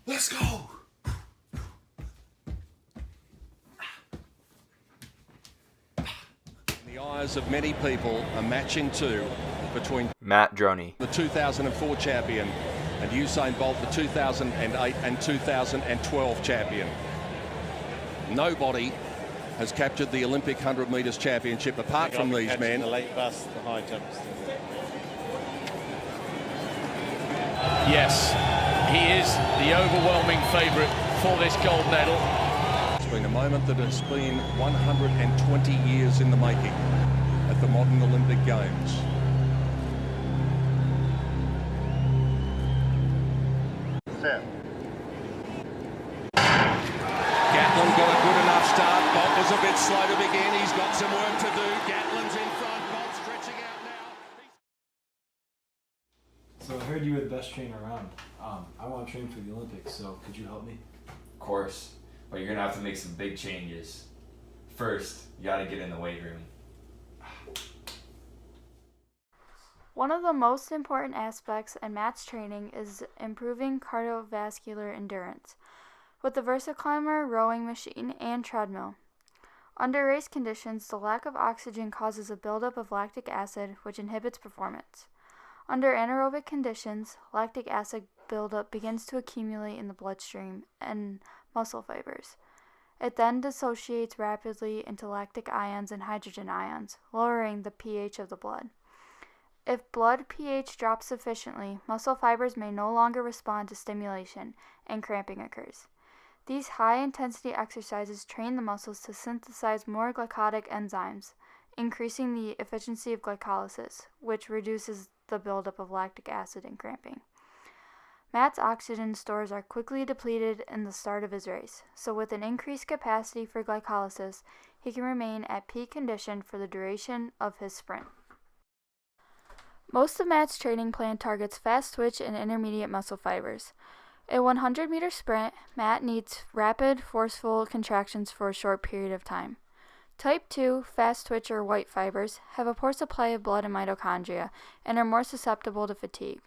Let's go! The eyes of many people are matching two between Matt Droney, the 2004 champion, and Usain Bolt, the 2008 and 2012 champion. Nobody has captured the Olympic 100 metres championship apart from these men. The late bust, the high jumps. Yes, he is the overwhelming favourite for this gold medal. It's been a moment that has been 120 years in the making at the modern Olympic Games. Set. Gatlin got a good enough start. Bolt was a bit slow to begin. He's got some work to do. Gatlin's in front. Bolt stretching out now. So I heard you were the best trainer around. I want to train for the Olympics, so could you help me? of course, but you're gonna have to make some big changes. First, you gotta get in the weight room. One of the most important aspects in Matt's training is improving cardiovascular endurance with the VersaClimber rowing machine and treadmill. Under race conditions, the lack of oxygen causes a buildup of lactic acid, which inhibits performance. Under anaerobic conditions, lactic acid buildup begins to accumulate in the bloodstream and muscle fibers. It then dissociates rapidly into lactic ions and hydrogen ions, lowering the pH of the blood. If blood pH drops sufficiently, muscle fibers may no longer respond to stimulation, and cramping occurs. These high-intensity exercises train the muscles to synthesize more glycolytic enzymes, increasing the efficiency of glycolysis, which reduces the buildup of lactic acid and cramping. Matt's oxygen stores are quickly depleted in the start of his race, so with an increased capacity for glycolysis, he can remain at peak condition for the duration of his sprint. Most of Matt's training plan targets fast twitch and intermediate muscle fibers. A 100-meter sprint, Matt needs rapid, forceful contractions for a short period of time. Type 2 fast twitch or white fibers have a poor supply of blood and mitochondria and are more susceptible to fatigue.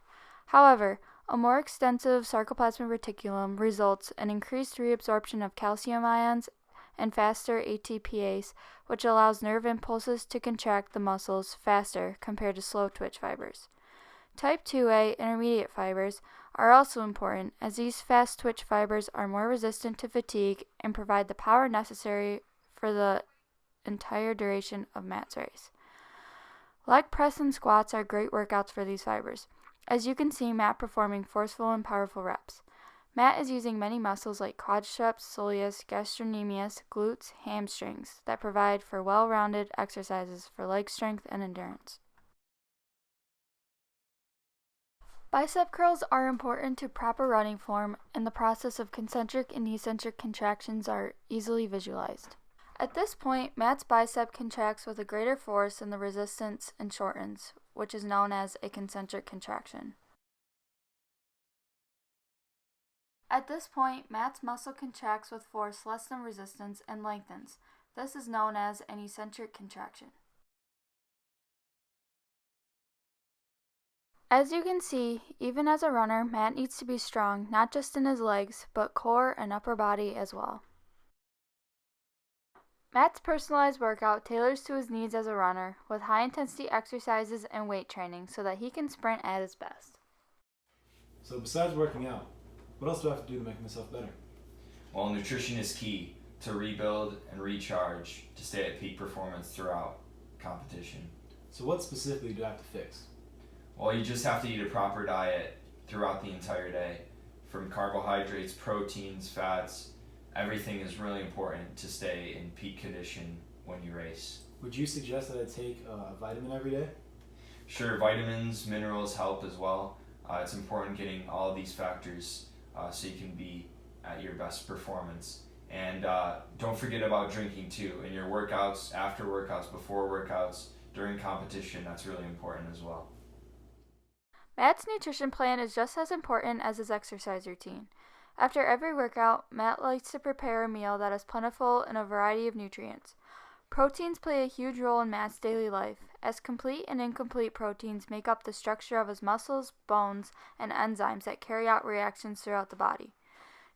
However, a more extensive sarcoplasmic reticulum results in increased reabsorption of calcium ions and faster ATPase, which allows nerve impulses to contract the muscles faster compared to slow twitch fibers. Type 2A intermediate fibers are also important, as these fast twitch fibers are more resistant to fatigue and provide the power necessary for the entire duration of Matt's race. Leg press and squats are great workouts for these fibers, as you can see Matt performing forceful and powerful reps. Matt is using many muscles like quadriceps, soleus, gastrocnemius, glutes, hamstrings that provide for well-rounded exercises for leg strength and endurance. Bicep curls are important to proper running form, and the process of concentric and eccentric contractions are easily visualized. At this point, Matt's bicep contracts with a greater force than the resistance and shortens, which is known as a concentric contraction. At this point, Matt's muscle contracts with force less than resistance and lengthens. This is known as an eccentric contraction. As you can see, even as a runner, Matt needs to be strong, not just in his legs, but core and upper body as well. Matt's personalized workout tailors to his needs as a runner, with high-intensity exercises and weight training so that he can sprint at his best. So besides working out, what else do I have to do to make myself better? Well, nutrition is key to rebuild and recharge to stay at peak performance throughout competition. So what specifically do I have to fix? Well, you just have to eat a proper diet throughout the entire day. From carbohydrates, proteins, fats, everything is really important to stay in peak condition when you race. Would you suggest that I take a vitamin every day? Sure, vitamins, minerals help as well. It's important getting all of these factors so you can be at your best performance. And don't forget about drinking too in your workouts, after workouts, before workouts, during competition. That's really important as well. Matt's nutrition plan is just as important as his exercise routine. After every workout, Matt likes to prepare a meal that is plentiful in a variety of nutrients. Proteins play a huge role in Matt's daily life, as complete and incomplete proteins make up the structure of his muscles, bones, and enzymes that carry out reactions throughout the body.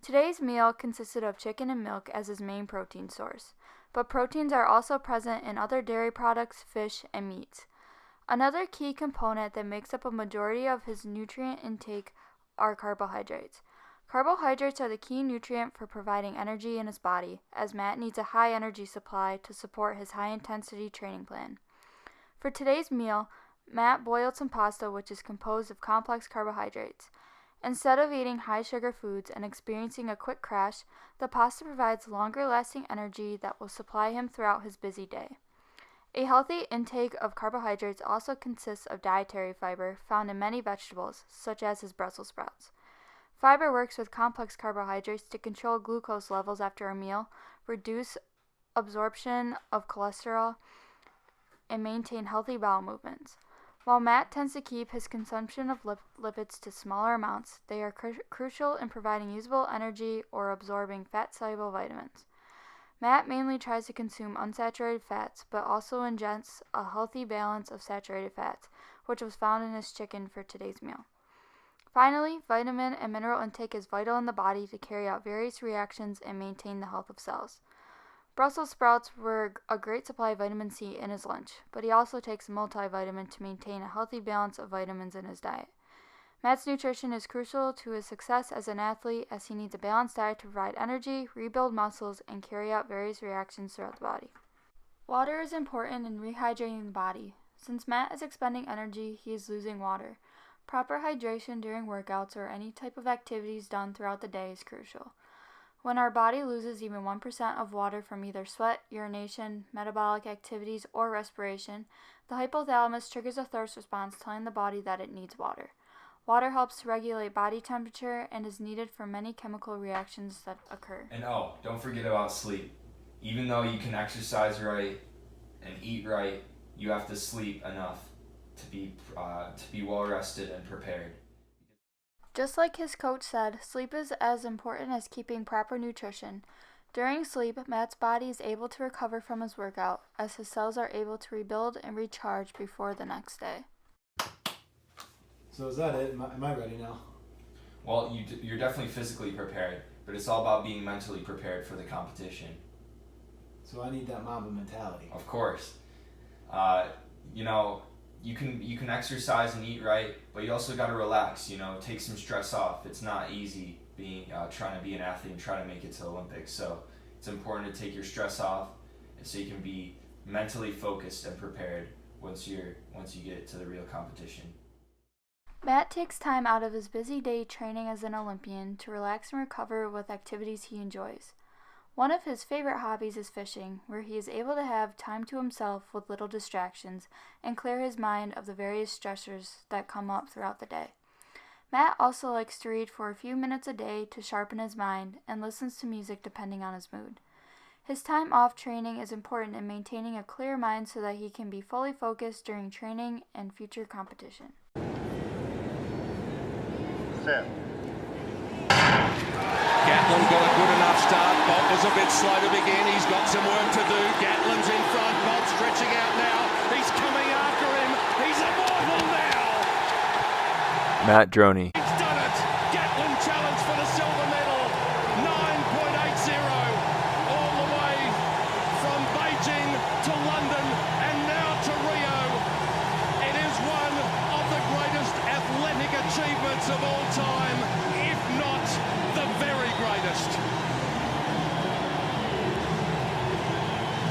Today's meal consisted of chicken and milk as his main protein source, but proteins are also present in other dairy products, fish, and meats. Another key component that makes up a majority of his nutrient intake are carbohydrates. Carbohydrates are the key nutrient for providing energy in his body, as Matt needs a high energy supply to support his high-intensity training plan. For today's meal, Matt boiled some pasta which is composed of complex carbohydrates. Instead of eating high-sugar foods and experiencing a quick crash, the pasta provides longer-lasting energy that will supply him throughout his busy day. A healthy intake of carbohydrates also consists of dietary fiber found in many vegetables, such as his Brussels sprouts. Fiber works with complex carbohydrates to control glucose levels after a meal, reduce absorption of cholesterol, and maintain healthy bowel movements. While Matt tends to keep his consumption of lipids to smaller amounts, they are crucial in providing usable energy or absorbing fat-soluble vitamins. Matt mainly tries to consume unsaturated fats, but also ingests a healthy balance of saturated fats, which was found in his chicken for today's meal. Finally, vitamin and mineral intake is vital in the body to carry out various reactions and maintain the health of cells. Brussels sprouts were a great supply of vitamin C in his lunch, but he also takes a multivitamin to maintain a healthy balance of vitamins in his diet. Matt's nutrition is crucial to his success as an athlete, as he needs a balanced diet to provide energy, rebuild muscles, and carry out various reactions throughout the body. Water is important in rehydrating the body. Since Matt is expending energy, he is losing water. Proper hydration during workouts or any type of activities done throughout the day is crucial. When our body loses even 1% of water from either sweat, urination, metabolic activities, or respiration, the hypothalamus triggers a thirst response telling the body that it needs water. Water helps to regulate body temperature and is needed for many chemical reactions that occur. And don't forget about sleep. Even though you can exercise right and eat right, you have to sleep enough to be well rested and prepared. Just like his coach said, sleep is as important as keeping proper nutrition. During sleep, Matt's body is able to recover from his workout, as his cells are able to rebuild and recharge before the next day. So is that it? Am I ready now? Well, you're definitely physically prepared, but it's all about being mentally prepared for the competition. So I need that Mamba mentality. Of course. You can exercise and eat right, but you also got to relax, take some stress off. It's not easy being trying to be an athlete and trying to make it to the Olympics. So it's important to take your stress off so you can be mentally focused and prepared once you get to the real competition. Matt takes time out of his busy day training as an Olympian to relax and recover with activities he enjoys. One of his favorite hobbies is fishing, where he is able to have time to himself with little distractions and clear his mind of the various stressors that come up throughout the day. Matt also likes to read for a few minutes a day to sharpen his mind and listens to music depending on his mood. His time off training is important in maintaining a clear mind so that he can be fully focused during training and future competition. Set. Gatlin got a good enough start. Bolt was a bit slow to begin. He's got some work to do. Gatlin's in front. Bolt stretching out now. He's coming after him. He's immortal now. Matt Droney. He's done it. Gatlin challenge for the silver medal. 9.80 all the way from Beijing to London and now to Rio. It is one of the greatest athletic achievements of all time, if not the very greatest.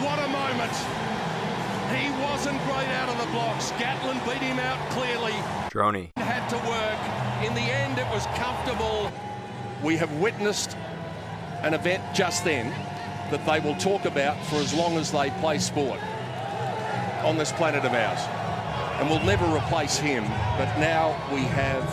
What a moment. He wasn't great out of the blocks. Gatlin beat him out clearly. Droney. Had to work. In the end, it was comfortable. We have witnessed an event just then that they will talk about for as long as they play sport on this planet of ours. And we'll never replace him, but now we have